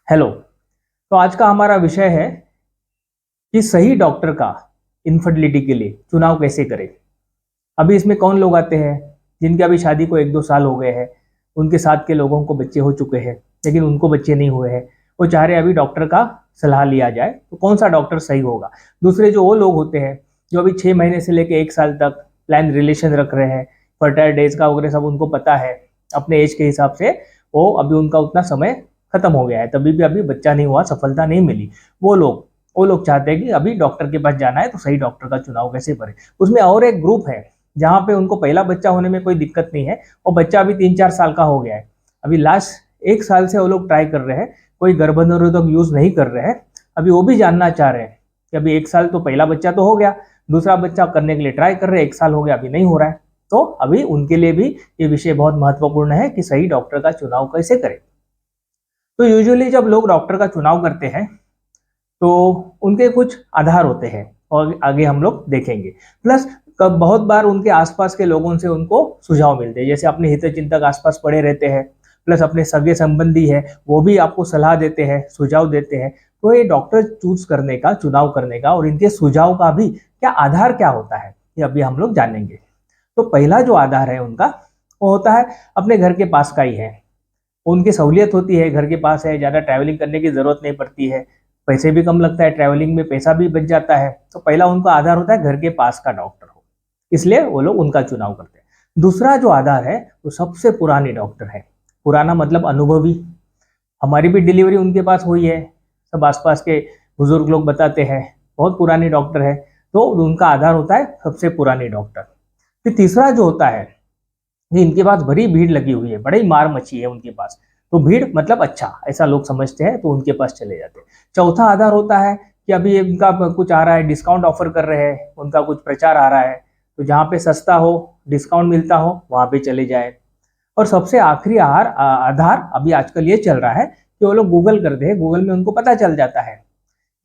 Hello. तो आज का हमारा विषय है कि सही डॉक्टर का इनफर्टिलिटी के लिए चुनाव कैसे करें। अभी इसमें कौन लोग आते हैं जिनके अभी शादी को 1-2 साल हो गए हैं, उनके साथ के लोगों को बच्चे हो चुके हैं लेकिन उनको बच्चे नहीं हुए हैं, वो चाह रहे अभी डॉक्टर का सलाह लिया जाए तो कौन सा डॉक्टर सही होगा। दूसरे जो वो लोग होते हैं जो अभी 6 महीने से लेकर 1 साल तक प्लान रिलेशन रख रहे हैं, फर्टाइल डेज का वगैरह सब उनको पता है अपने एज के हिसाब से, वो अभी उनका उतना समय खत्म हो गया है तभी भी अभी बच्चा नहीं हुआ, सफलता नहीं मिली। वो लोग चाहते हैं कि अभी डॉक्टर के पास जाना है तो सही डॉक्टर का चुनाव कैसे करें। उसमें और एक ग्रुप है जहाँ पे उनको पहला बच्चा होने में कोई दिक्कत नहीं है और बच्चा अभी 3-4 साल का हो गया है, अभी लास्ट 1 साल से वो लोग ट्राई कर रहे हैं, कोई गर्भनिरोधक यूज नहीं कर रहे हैं। अभी वो भी जानना चाह रहे हैं कि अभी 1 साल तो पहला बच्चा तो हो गया, दूसरा बच्चा करने के लिए ट्राई कर रहे हैं, 1 साल हो गया अभी नहीं हो रहा है। तो अभी उनके लिए भी ये विषय बहुत महत्वपूर्ण है कि सही डॉक्टर का चुनाव कैसे करें। तो यूजुअली जब लोग डॉक्टर का चुनाव करते हैं तो उनके कुछ आधार होते हैं और आगे हम लोग देखेंगे। प्लस बहुत बार उनके आसपास के लोगों से उनको सुझाव मिलते हैं, जैसे अपने हितचिंतक आसपास पड़े रहते हैं, प्लस अपने सगे संबंधी है वो भी आपको सलाह देते हैं, सुझाव देते हैं। तो ये डॉक्टर चूज करने का, चुनाव करने का और इनके सुझाव का भी क्या आधार क्या होता है ये अभी हम लोग जानेंगे। तो पहला जो आधार है उनका वो होता है अपने घर के पास का ही है, उनकी सहूलियत होती है, घर के पास है, ज़्यादा ट्रैवलिंग करने की ज़रूरत नहीं पड़ती है, पैसे भी कम लगता है, ट्रैवलिंग में पैसा भी बच जाता है। तो पहला उनका आधार होता है घर के पास का डॉक्टर हो, इसलिए वो लोग उनका चुनाव करते हैं। दूसरा जो आधार है वो सबसे पुरानी डॉक्टर है। पुराना मतलब अनुभवी, हमारी भी डिलीवरी उनके पास हुई है, सब आसपास के बुजुर्ग लोग बताते हैं बहुत पुरानी डॉक्टर है, तो उनका आधार होता है सबसे पुरानी डॉक्टर। फिर तीसरा जो होता है कि इनके पास बड़ी भीड़ लगी हुई है, बड़ी मार मची है उनके पास, तो भीड़ मतलब अच्छा ऐसा लोग समझते हैं तो उनके पास चले जाते हैं। चौथा आधार होता है कि अभी उनका कुछ आ रहा है, डिस्काउंट ऑफर कर रहे हैं, उनका कुछ प्रचार आ रहा है, तो जहाँ पे सस्ता हो, डिस्काउंट मिलता हो वहाँ पे चले जाए। और सबसे आखिरी आधार अभी आजकल ये चल रहा है कि वो लोग गूगल करते हैं, गूगल में उनको पता चल जाता है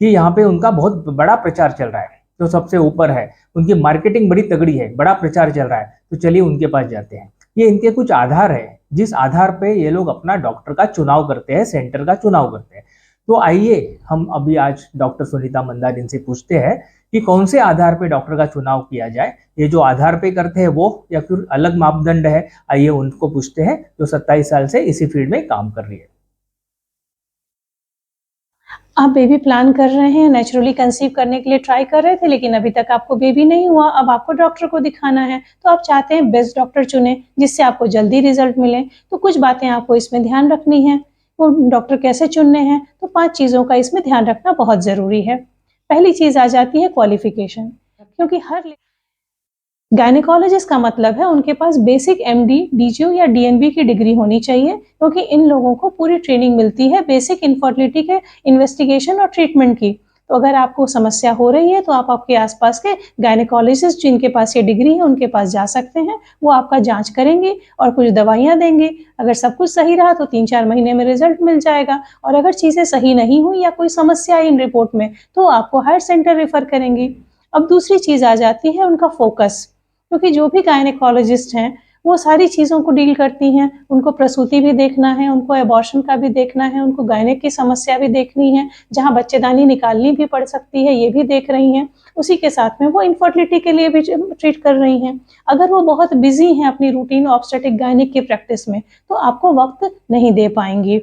कि यहाँ पे उनका बहुत बड़ा प्रचार चल रहा है, जो सबसे ऊपर है, उनकी मार्केटिंग बड़ी तगड़ी है, बड़ा प्रचार चल रहा है, तो चलिए उनके पास जाते हैं। ये इनके कुछ आधार है जिस आधार पे ये लोग अपना डॉक्टर का चुनाव करते हैं, सेंटर का चुनाव करते हैं। तो आइए हम अभी आज डॉक्टर सुनीता मंदार इनसे पूछते हैं कि कौन से आधार पे डॉक्टर का चुनाव किया जाए, ये जो आधार पे करते हैं वो या फिर अलग मापदंड है। आइए उनको पूछते हैं जो 27 साल से इसी फील्ड में काम कर रही है। आप बेबी प्लान कर रहे हैं, नेचुरली कंसीव करने के लिए ट्राई कर रहे थे, लेकिन अभी तक आपको बेबी नहीं हुआ, अब आपको डॉक्टर को दिखाना है, तो आप चाहते हैं बेस्ट डॉक्टर चुनें, जिससे आपको जल्दी रिजल्ट मिले। तो कुछ बातें आपको इसमें ध्यान रखनी है। वो डॉक्टर कैसे चुनने हैं, तो 5 चीज़ों का इसमें ध्यान रखना बहुत ज़रूरी है। पहली चीज़ आ जाती है क्वालिफ़िकेशन, क्योंकि हर गायनेकोलॉजिस्ट का मतलब है उनके पास बेसिक एमडी, डीजीओ या डीएनबी की डिग्री होनी चाहिए, क्योंकि इन लोगों को पूरी ट्रेनिंग मिलती है बेसिक इनफर्टिलिटी के इन्वेस्टिगेशन और ट्रीटमेंट की। तो अगर आपको समस्या हो रही है तो आप आपके आसपास के गायनेकोलॉजिस्ट जिनके पास ये डिग्री है उनके पास जा सकते हैं। वो आपका जांच करेंगे और कुछ दवाइयाँ देंगे। अगर सब कुछ सही रहा तो 3-4 महीने में रिजल्ट मिल जाएगा, और अगर चीज़ें सही नहीं हुई या कोई समस्या आई इन रिपोर्ट में तो आपको हायर सेंटर रेफर करेंगी। अब दूसरी चीज़ आ जाती है उनका फोकस, क्योंकि जो भी गायनेकोलॉजिस्ट हैं वो सारी चीज़ों को डील करती हैं। उनको प्रसूति भी देखना है, उनको एबॉर्शन का भी देखना है, उनको गायनेक की समस्या भी देखनी है, जहाँ बच्चेदानी निकालनी भी पड़ सकती है ये भी देख रही हैं। उसी के साथ में वो इनफर्टिलिटी के लिए भी ट्रीट कर रही हैं। अगर वो बहुत बिजी हैं अपनी रूटीन ऑब्स्टेट्रिक गायनेक की प्रैक्टिस में तो आपको वक्त नहीं दे पाएंगी।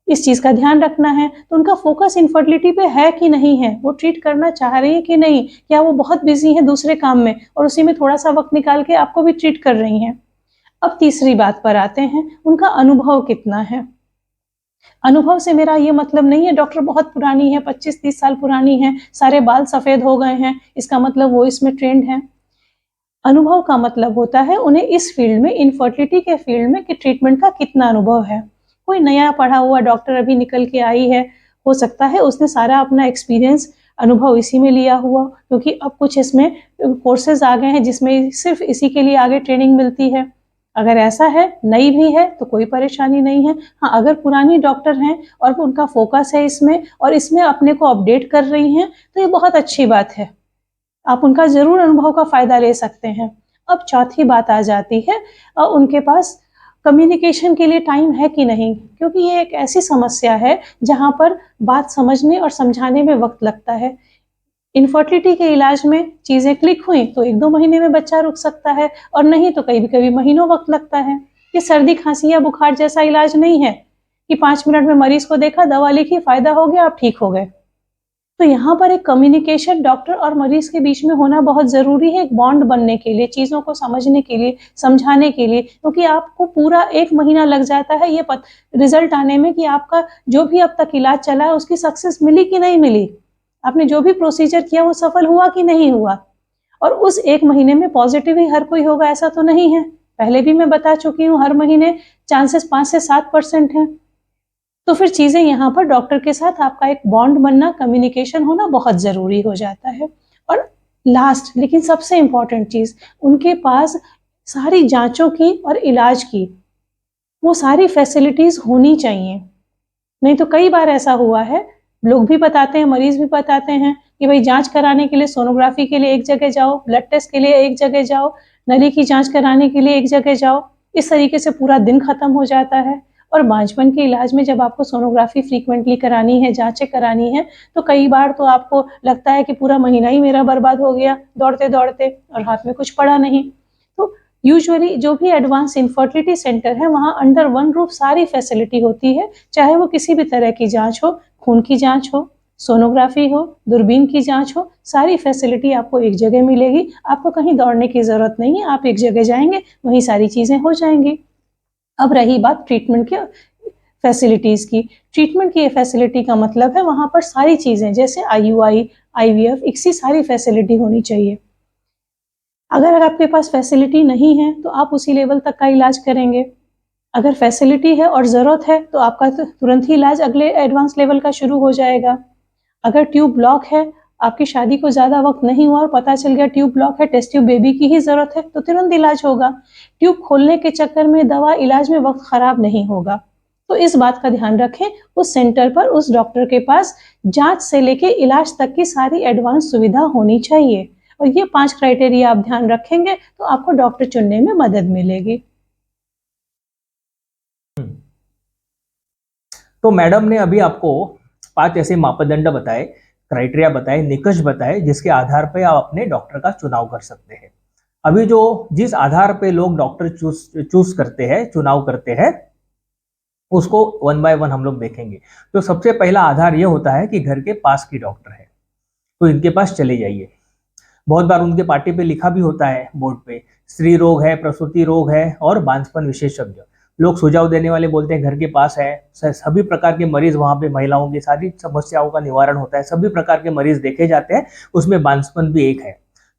इस चीज़ का ध्यान रखना है। तो उनका फोकस इनफर्टिलिटी पे है कि नहीं है, वो ट्रीट करना चाह रही है कि नहीं, क्या वो बहुत बिजी है दूसरे काम में और उसी में थोड़ा सा वक्त निकाल के आपको भी ट्रीट कर रही हैं। अब तीसरी बात पर आते हैं, उनका अनुभव कितना है। अनुभव से मेरा ये मतलब नहीं है डॉक्टर बहुत पुरानी है, 25-30 साल पुरानी है, सारे बाल सफ़ेद हो गए हैं, इसका मतलब वो इसमें ट्रेंड है। अनुभव का मतलब होता है उन्हें इस फील्ड में, इनफर्टिलिटी के फील्ड में, कि ट्रीटमेंट का कितना अनुभव है। कोई नया पढ़ा हुआ डॉक्टर अभी निकल के आई है, हो सकता है उसने सारा अपना एक्सपीरियंस, अनुभव इसी में लिया हुआ, क्योंकि अब कुछ इसमें कोर्सेज आ गए हैं जिसमें सिर्फ इसी के लिए आगे ट्रेनिंग मिलती है। अगर ऐसा है, नई भी है तो कोई परेशानी नहीं है। हाँ, अगर पुरानी डॉक्टर हैं और उनका फोकस है इसमें और इसमें अपने को अपडेट कर रही हैं तो ये बहुत अच्छी बात है, आप उनका ज़रूर अनुभव का फ़ायदा ले सकते हैं। अब चौथी बात आ जाती है उनके पास कम्युनिकेशन के लिए टाइम है कि नहीं, क्योंकि ये एक ऐसी समस्या है जहाँ पर बात समझने और समझाने में वक्त लगता है। इनफर्टिलिटी के इलाज में चीज़ें क्लिक हुई तो 1-2 महीने में बच्चा रुक सकता है और नहीं तो कभी-कभी महीनों वक्त लगता है। ये सर्दी, खांसी या बुखार जैसा इलाज नहीं है कि 5 मिनट में मरीज को देखा, दवा लिखी, फ़ायदा हो गया, आप ठीक हो गए। तो यहाँ पर एक कम्युनिकेशन डॉक्टर और मरीज के बीच में होना बहुत ज़रूरी है, एक बॉन्ड बनने के लिए, चीज़ों को समझने के लिए, समझाने के लिए, क्योंकि आपको पूरा 1 महीना लग जाता है ये रिजल्ट आने में कि आपका जो भी अब तक इलाज चला है उसकी सक्सेस मिली कि नहीं मिली। आपने जो भी प्रोसीजर किया वो सफल हुआ कि नहीं हुआ। और उस 1 महीने में पॉजिटिव ही हर कोई होगा ऐसा तो नहीं है। पहले भी मैं बता चुकी हूँ, हर महीने चांसेस 5 से 7% हैं। तो फिर चीज़ें यहाँ पर डॉक्टर के साथ आपका एक बॉन्ड बनना, कम्युनिकेशन होना बहुत ज़रूरी हो जाता है। और लास्ट लेकिन सबसे इम्पोर्टेंट चीज़, उनके पास सारी जाँचों की और इलाज की वो सारी फैसिलिटीज़ होनी चाहिए। नहीं तो कई बार ऐसा हुआ है, लोग भी बताते हैं, मरीज़ भी बताते हैं कि भई जाँच कराने के लिए, सोनोग्राफ़ी के लिए एक जगह जाओ, ब्लड टेस्ट के लिए एक जगह जाओ, नली की जाँच कराने के लिए एक जगह जाओ। इस तरीके से पूरा दिन खत्म हो जाता है। और बांझपन के इलाज में जब आपको सोनोग्राफ़ी फ्रीक्वेंटली करानी है, जाँचें करानी हैं, तो कई बार तो आपको लगता है कि पूरा महीना ही मेरा बर्बाद हो गया दौड़ते-दौड़ते और हाथ में कुछ पड़ा नहीं। तो यूजुअली जो भी एडवांस इनफर्टिलिटी सेंटर है, वहाँ अंडर वन रूफ सारी फैसिलिटी होती है, चाहे वो किसी भी तरह की जाँच हो, खून की जाँच हो, सोनोग्राफ़ी हो, दूरबीन की जाँच हो, सारी फैसिलिटी आपको एक जगह मिलेगी। आपको कहीं दौड़ने की ज़रूरत नहीं है, आप एक जगह जाएँगे, वहीं सारी चीज़ें हो जाएँगी। अब रही बात ट्रीटमेंट के फैसिलिटीज़ की। ट्रीटमेंट की ये फैसिलिटी का मतलब है वहाँ पर सारी चीज़ें जैसे आईयूआई, आईवीएफ, इक्सी सारी फैसिलिटी होनी चाहिए। अगर आपके पास फैसिलिटी नहीं है तो आप उसी लेवल तक का इलाज करेंगे। अगर फैसिलिटी है और ज़रूरत है तो आपका तुरंत ही इलाज अगले एडवांस लेवल का शुरू हो जाएगा। अगर ट्यूब ब्लॉक है, आपकी शादी को ज़्यादा वक़्त नहीं हुआ और पता चल गया ट्यूब ब्लॉक है, टेस्ट ट्यूब बेबी की ही ज़रूरत है, तो तुरंत इलाज होगा। ट्यूब खोलने के चक्कर में दवा इलाज में वक़्त ख़राब नहीं होगा। तो इस बात का ध्यान रखें, उस सेंटर पर, उस डॉक्टर के पास जाँच से लेके इलाज तक की सारी एडवांस सुविधा होनी चाहिए। और ये 5 क्राइटेरिया आप ध्यान रखेंगे तो आपको डॉक्टर चुनने में मदद मिलेगी। तो मैडम ने अभी आपको 5 ऐसे मापदंड बताए, क्राइटेरिया बताए, निकष बताए जिसके आधार पे आप अपने डॉक्टर का चुनाव कर सकते हैं। अभी जो जिस आधार पे लोग डॉक्टर चूज करते हैं, चुनाव करते हैं, उसको 1 बाय 1 हम लोग देखेंगे। तो सबसे पहला आधार ये होता है कि घर के पास की डॉक्टर है, तो इनके पास चले जाइए। बहुत बार उनके पार्टी पे लिखा भी होता है बोर्ड पे, स्त्री रोग है, प्रसूति रोग है और बांझपन विशेषज्ञ। लोग सुझाव देने वाले बोलते हैं घर के पास है, सभी प्रकार के मरीज वहां पे, महिलाओं की सारी समस्याओं का निवारण होता है, सभी प्रकार के मरीज देखे जाते हैं, उसमें बांझपन भी एक है।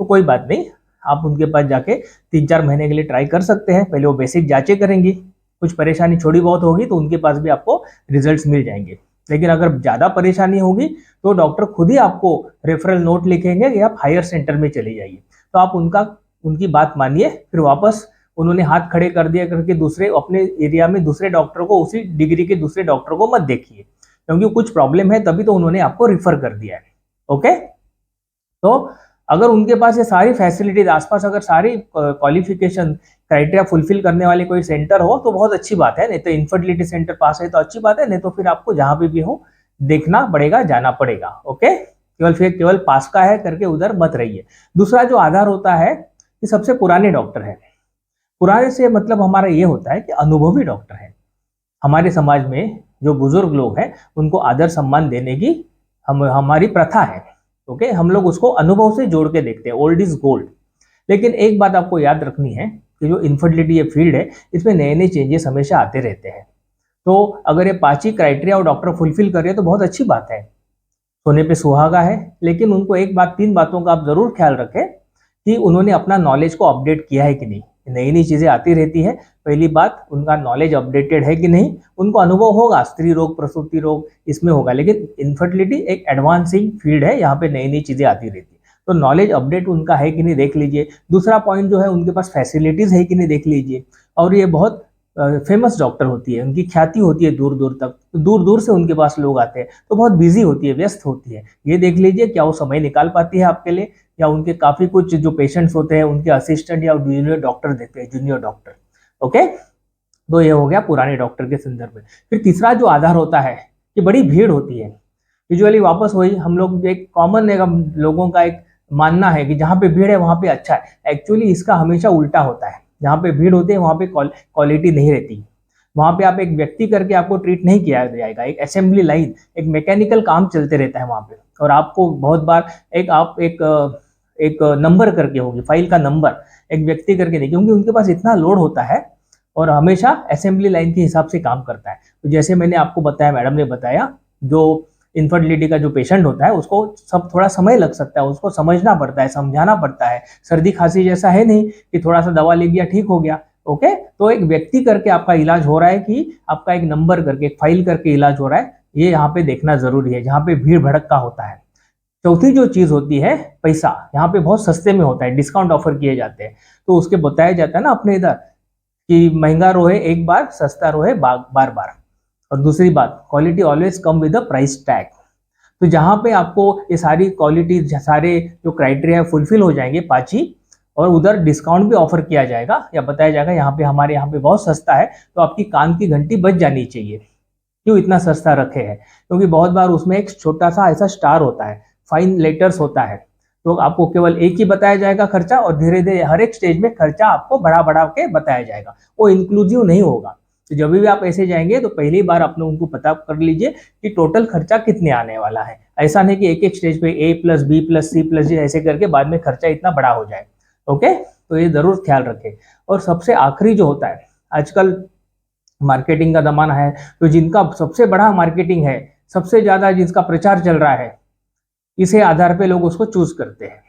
तो कोई बात नहीं, आप उनके पास जाके 3-4 महीने के लिए ट्राई कर सकते हैं। पहले वो बेसिक जांचें करेंगी, कुछ परेशानी थोड़ी बहुत होगी तो उनके पास भी आपको रिजल्ट्स मिल जाएंगे। लेकिन अगर ज्यादा परेशानी होगी तो डॉक्टर खुद ही आपको रेफरल नोट लिखेंगे कि आप हायर सेंटर में चले जाइए। तो आप उनकी बात मानिए, फिर वापस उन्होंने हाथ खड़े कर दिया करके दूसरे अपने एरिया में दूसरे डॉक्टर को, उसी डिग्री के दूसरे डॉक्टर को मत देखिए, क्योंकि कुछ प्रॉब्लम है तभी तो उन्होंने आपको रिफर कर दिया है। ओके, तो अगर उनके पास ये सारी फैसिलिटीज आसपास, अगर सारी क्वालिफिकेशन क्राइटेरिया फुलफिल करने वाले कोई सेंटर हो तो बहुत अच्छी बात है। नहीं तो इनफर्टिलिटी सेंटर पास है तो अच्छी बात है, नहीं तो फिर आपको जहां पे भी हो देखना पड़ेगा, जाना पड़ेगा। ओके, केवल पास का है करके उधर मत रहिए। दूसरा जो आधार होता है कि सबसे पुराने डॉक्टर है। पुराने से मतलब हमारा ये होता है कि अनुभवी डॉक्टर है। हमारे समाज में जो बुजुर्ग लोग हैं उनको आदर सम्मान देने की हमारी प्रथा है। ओके, हम लोग उसको अनुभव से जोड़ के देखते हैं, ओल्ड इज गोल्ड। लेकिन एक बात आपको याद रखनी है कि जो इनफर्टिलिटी ये फील्ड है, इसमें नए नए चेंजेस हमेशा आते रहते हैं। तो अगर ये 5 ही क्राइटेरिया और डॉक्टर फुलफिल कर रहे हैं तो बहुत अच्छी बात है, सोने पे सुहागा है। लेकिन उनको एक बात, 3 बातों का आप जरूर ख्याल रखें कि उन्होंने अपना नॉलेज को अपडेट किया है कि नहीं। नई नई चीजें आती रहती है, पहली बात उनका नॉलेज अपडेटेड है कि नहीं। उनको अनुभव होगा, स्त्री रोग, प्रसूति रोग इसमें होगा, लेकिन इनफर्टिलिटी एक एडवांसिंग फील्ड है, यहाँ पे नई नई चीजें आती रहती है। तो नॉलेज अपडेट उनका है कि नहीं देख लीजिए। दूसरा पॉइंट जो है, उनके पास फैसिलिटीज है कि नहीं देख लीजिए। और ये बहुत फेमस डॉक्टर होती है, उनकी ख्याति होती है दूर दूर तक, तो दूर दूर से उनके पास लोग आते हैं, तो बहुत बिजी होती है, व्यस्त होती है। ये देख लीजिए क्या वो समय निकाल पाती है आपके लिए, या उनके काफी कुछ जो पेशेंट्स होते हैं उनके असिस्टेंट या जूनियर डॉक्टर देखते हैं, जूनियर डॉक्टर। ओके, तो ये हो गया पुराने डॉक्टर के संदर्भ में। फिर तीसरा जो आधार होता है कि बड़ी भीड़ होती है। यूजुअली वापस वही हम लोग एक कॉमन लोगों का एक मानना है कि जहाँ पे भीड़ है वहाँ पे अच्छा है। एक्चुअली इसका हमेशा उल्टा होता है। जहाँ पे भीड़ होती है वहाँ पे क्वालिटी नहीं रहती। वहाँ पे आप एक व्यक्ति करके आपको ट्रीट नहीं किया जाएगा। एक असेंबली लाइन, एक मैकेनिकल काम चलते रहता है वहाँ पे। और आपको बहुत बार एक नंबर करके होगी, फाइल का नंबर, एक व्यक्ति करके नहीं, क्योंकि उनके पास इतना लोड होता है और हमेशा असेंबली लाइन के हिसाब से काम करता है। तो जैसे मैंने आपको बताया, मैडम ने बताया, जो इनफर्टिलिटी का जो पेशेंट होता है उसको सब थोड़ा समय लग सकता है, उसको समझना पड़ता है, समझाना पड़ता है। सर्दी खांसी जैसा है नहीं कि थोड़ा सा दवा ले लिया ठीक हो गया। ओके, तो एक व्यक्ति करके आपका इलाज हो रहा है कि आपका एक नंबर करके, एक फाइल करके इलाज हो रहा है, ये यहाँ पे देखना जरूरी है, जहाँ पे भीड़ भड़क होता है। चौथी जो चीज होती है पैसा, यहाँ पे बहुत सस्ते में होता है, डिस्काउंट ऑफर किए जाते हैं। तो उसके बताया जाता है ना अपने इधर कि महंगा रोहे एक बार, सस्ता रोहे बार बार। और दूसरी बात, quality always come with the price tag. तो जहाँ पे आपको ये सारी क्वालिटी, सारे जो क्राइटेरिया फुलफिल हो जाएंगे पांची, और उधर डिस्काउंट भी ऑफर किया जाएगा या बताया जाएगा यहाँ पे हमारे यहाँ पे बहुत सस्ता है, तो आपकी कान की घंटी बज जानी चाहिए। क्यों इतना सस्ता रखे हैं? क्योंकि बहुत बार उसमें एक छोटा सा ऐसा स्टार होता है, फाइन लेटर्स होता है। तो आपको केवल एक ही बताया जाएगा खर्चा, और धीरे धीरे हर एक स्टेज में खर्चा आपको बढ़ा बढ़ा के बताया जाएगा, वो इंक्लूसिव नहीं होगा। तो जब भी आप ऐसे जाएंगे तो पहली बार आपने उनको पता कर लीजिए कि टोटल खर्चा कितने आने वाला है। ऐसा नहीं कि एक एक स्टेज पे A+B+C+D ऐसे करके बाद में खर्चा इतना बड़ा हो जाए। ओके, तो ये जरूर ख्याल रखें। और सबसे आखिरी जो होता है, आजकल मार्केटिंग का जमाना है, तो जिनका सबसे बड़ा मार्केटिंग है, सबसे ज्यादा जिसका प्रचार चल रहा है, इसे आधार पे लोग उसको चूज करते हैं,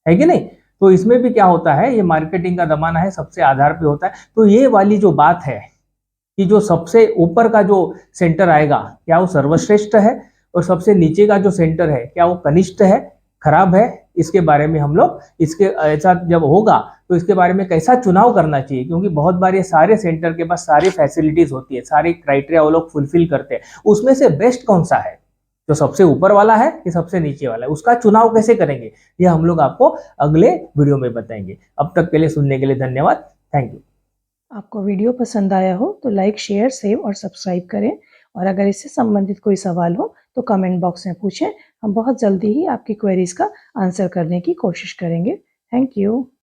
है कि नहीं? तो इसमें भी क्या होता है, ये मार्केटिंग का जमाना है, सबसे आधार पे होता है। तो ये वाली जो बात है कि जो सबसे ऊपर का जो सेंटर आएगा, क्या वो सर्वश्रेष्ठ है, और सबसे नीचे का जो सेंटर है क्या वो कनिष्ठ है, खराब है, इसके बारे में हम लोग, इसके ऐसा जब होगा तो इसके बारे में कैसा चुनाव करना चाहिए। क्योंकि बहुत बार ये सारे सेंटर के पास सारी फैसिलिटीज होती है, सारे क्राइटेरिया वो लोग फुलफिल करते हैं, उसमें से बेस्ट कौन सा है, जो सबसे ऊपर वाला है कि सबसे नीचे वाला है, उसका चुनाव कैसे करेंगे, ये हम लोग आपको अगले वीडियो में बताएंगे। अब तक के लिए सुनने के लिए धन्यवाद। Thank you. आपको वीडियो पसंद आया हो तो लाइक, शेयर, सेव और सब्सक्राइब करें। और अगर इससे संबंधित कोई सवाल हो तो कमेंट बॉक्स में पूछें। हम बहुत जल्दी ही आपकी क्वेरीज का आंसर करने की कोशिश करेंगे। Thank you.